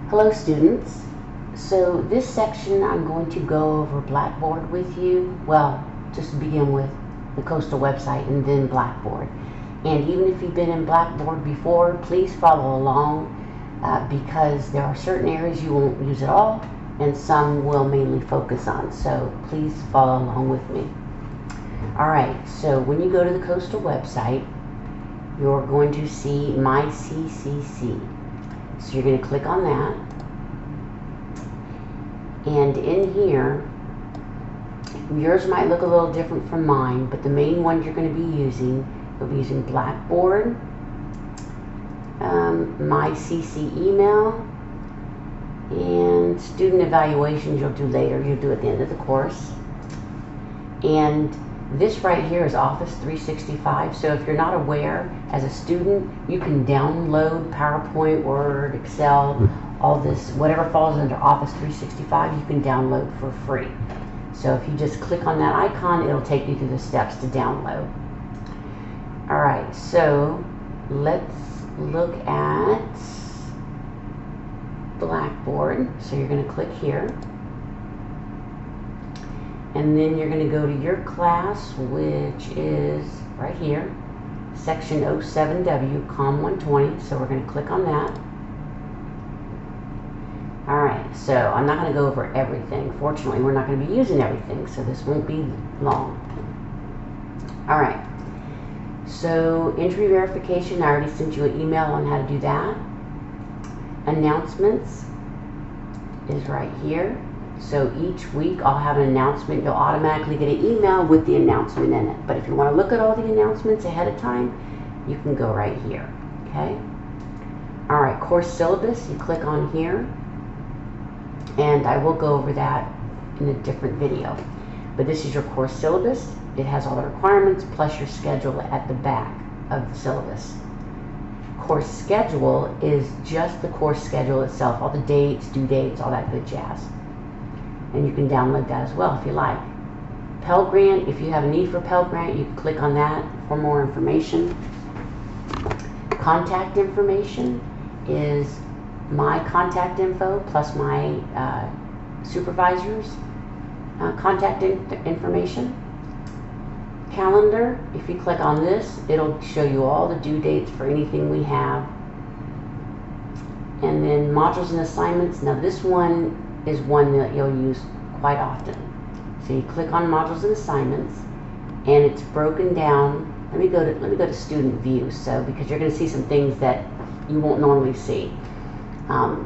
Hello students. So this section I'm going to go over Blackboard with you. Well, just to begin with the Coastal website and then Blackboard. And even if you've been in Blackboard before, please follow along because there are certain areas you won't use at all and some will mainly focus on. So please follow along with me. Alright, so when you go to the Coastal website, you're going to see My CCC. So you're going to click on that, and in here, yours might look a little different from mine, but the main one you're going to be using, you'll be using Blackboard, My CC email, and student evaluations you'll do later. You'll do at the end of the course. And this right here is Office 365, so if you're not aware, as a student, you can download PowerPoint, Word, Excel, all this, whatever falls under Office 365, you can download for free. So if you just click on that icon, it'll take you through the steps to download. Alright, so let's look at Blackboard. So you're going to click here. And then you're going to go to your class, which is right here, section 07W, COM 120. So we're going to click on that. Alright, so I'm not going to go over everything. Fortunately, we're not going to be using everything, so this won't be long. Alright, so entry verification, I already sent you an email on how to do that. Announcements is right here. So each week I'll have an announcement. You'll automatically get an email with the announcement in it. But if you want to look at all the announcements ahead of time, you can go right here. Okay? Alright, course syllabus, you click on here. And I will go over that in a different video. But this is your course syllabus. It has all the requirements plus your schedule at the back of the syllabus. Course schedule is just the course schedule itself. All the dates, due dates, all that good jazz. And you can download that as well if you like. Pell Grant, if you have a need for Pell Grant, you can click on that for more information. Contact information is my contact info plus my supervisor's contact information. Calendar, if you click on this, it'll show you all the due dates for anything we have. And then modules and assignments. Now this one is one that you'll use quite often. So you click on modules and assignments, and it's broken down. Let me go to student view, so because you're going to see some things that you won't normally see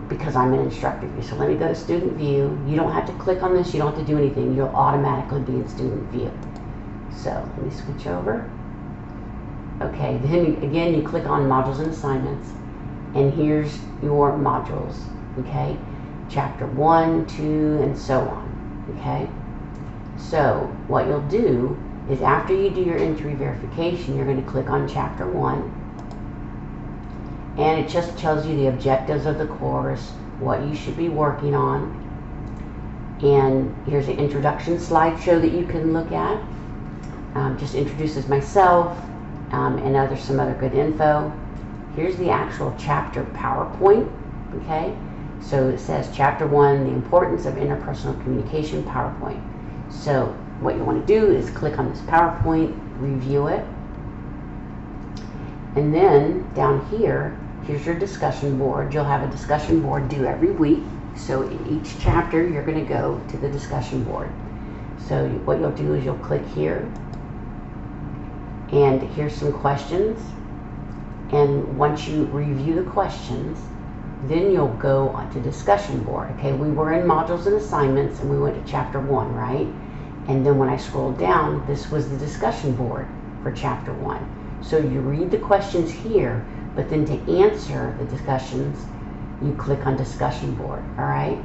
because I'm an instructor view. So let me go to student view. You don't have to click on this. You don't have to do anything. You'll automatically be in student view. So let me switch over. Okay, then again you click on modules and assignments, and here's your modules. Okay. Chapter 1, 2, and so on. Okay? So, what you'll do is after you do your entry verification, you're going to click on Chapter 1. And it just tells you the objectives of the course, what you should be working on. And here's an introduction slideshow that you can look at. Just introduces myself and some other good info. Here's the actual chapter PowerPoint. Okay? So it says Chapter 1, the importance of interpersonal communication, PowerPoint. So what you want to do is click on this PowerPoint, review it, and then down here, here's your discussion board. You'll have a discussion board due every week. So in each chapter, you're going to go to the discussion board. So what you'll do is you'll click here, and here's some questions. And once you review the questions, then you'll go onto discussion board. Okay, we were in modules and assignments and we went to chapter 1, right? And then when I scrolled down, this was the discussion board for chapter 1. So you read the questions here, but then to answer the discussions, you click on discussion board, all right?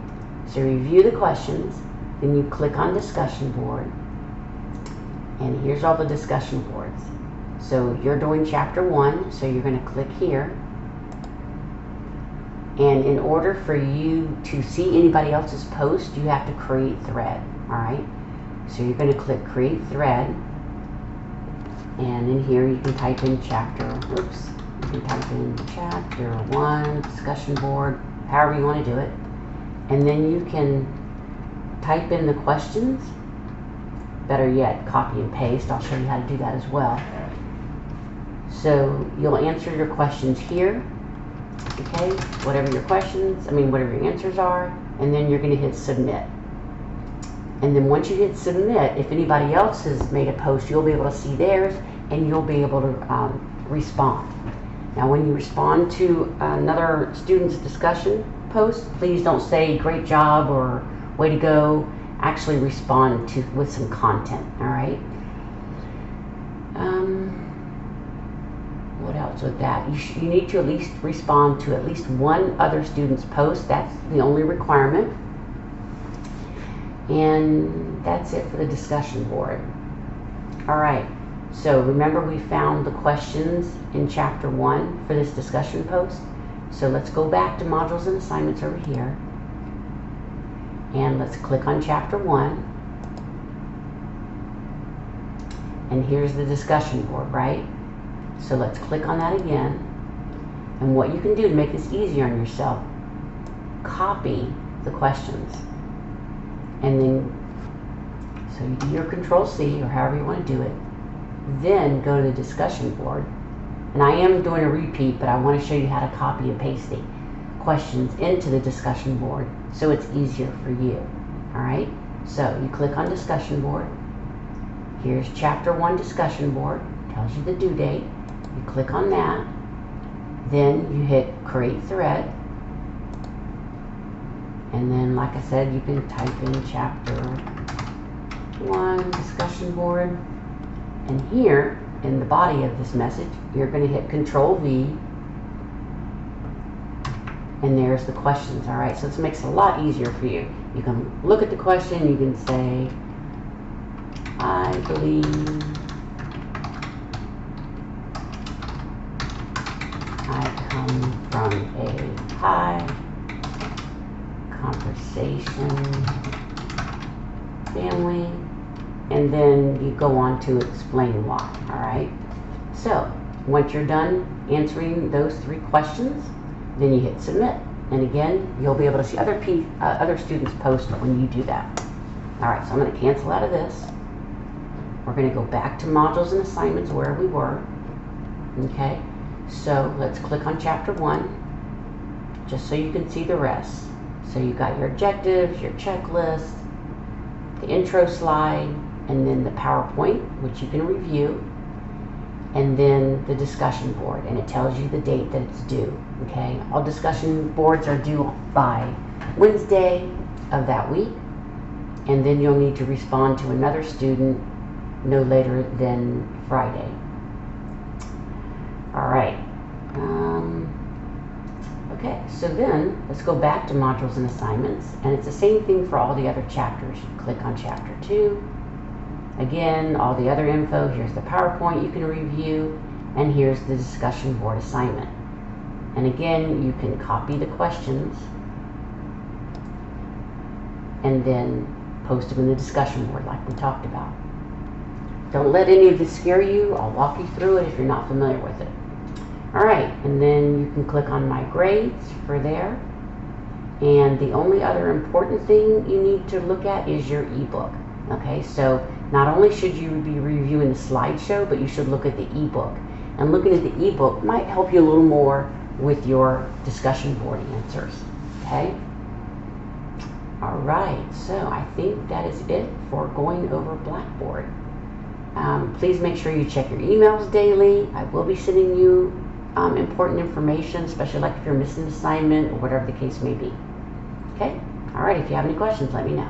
So review the questions, then you click on discussion board, and here's all the discussion boards. So you're doing chapter 1, so you're going to click here. And in order for you to see anybody else's post, you have to create thread, all right? So you're going to click create thread, and in here you can type in chapter 1 discussion board however you want to do it. And then you can type in the questions. Better yet, copy and paste. I'll show you how to do that as well. So you'll answer your questions here, okay? Whatever your questions, whatever your answers are, and then you're going to hit submit. And then once you hit submit, if anybody else has made a post, you'll be able to see theirs, and you'll be able to respond. Now, when you respond to another student's discussion post, please don't say great job or way to go. Actually respond with some content, all right? What else with that? You need to at least respond to at least one other student's post. That's the only requirement. And that's it for the discussion board. All right, so remember we found the questions in chapter 1 for this discussion post. So let's go back to modules and assignments over here. And let's click on chapter 1. And here's the discussion board, right? So let's click on that again. And what you can do to make this easier on yourself, copy the questions. And then, so you do your Control-C or however you want to do it. Then go to the discussion board. And I am doing a repeat, but I want to show you how to copy and paste the questions into the discussion board so it's easier for you. All right, so you click on discussion board. Here's chapter 1 discussion board, tells you the due date. You click on that, then you hit create thread, and then like I said, you can type in chapter 1 discussion board, and here in the body of this message you're going to hit Control-V. And there's the questions, all right? So this makes it a lot easier for you. You can look at the question, you can say, I believe I come from a high conversation family, and then you go on to explain why, all right? So once you're done answering those 3 questions, then you hit submit. And again, you'll be able to see other students' post when you do that. All right, so I'm going to cancel out of this. We're going to go back to modules and assignments where we were. Okay, so let's click on chapter 1, just so you can see the rest. So you got your objectives, your checklist, the intro slide, and then the PowerPoint, which you can review, and then the discussion board, and it tells you the date that it's due. Okay, all discussion boards are due by Wednesday of that week, and then you'll need to respond to another student no later than Friday. All right. Okay, so then let's go back to modules and assignments, and it's the same thing for all the other chapters. You click on chapter 2. Again, all the other info. Here's the PowerPoint you can review, and here's the discussion board assignment. And again, you can copy the questions and then post them in the discussion board like we talked about. Don't let any of this scare you. I'll walk you through it if you're not familiar with it. All right, and then you can click on My Grades for there. And the only other important thing you need to look at is your ebook. Okay, so not only should you be reviewing the slideshow, but you should look at the ebook. And looking at the ebook might help you a little more with your discussion board answers. Okay? All right, so I think that is it for going over Blackboard. Please make sure you check your emails daily. I will be sending you important information, especially like if you're missing an assignment or whatever the case may be. Okay? All right, if you have any questions, let me know.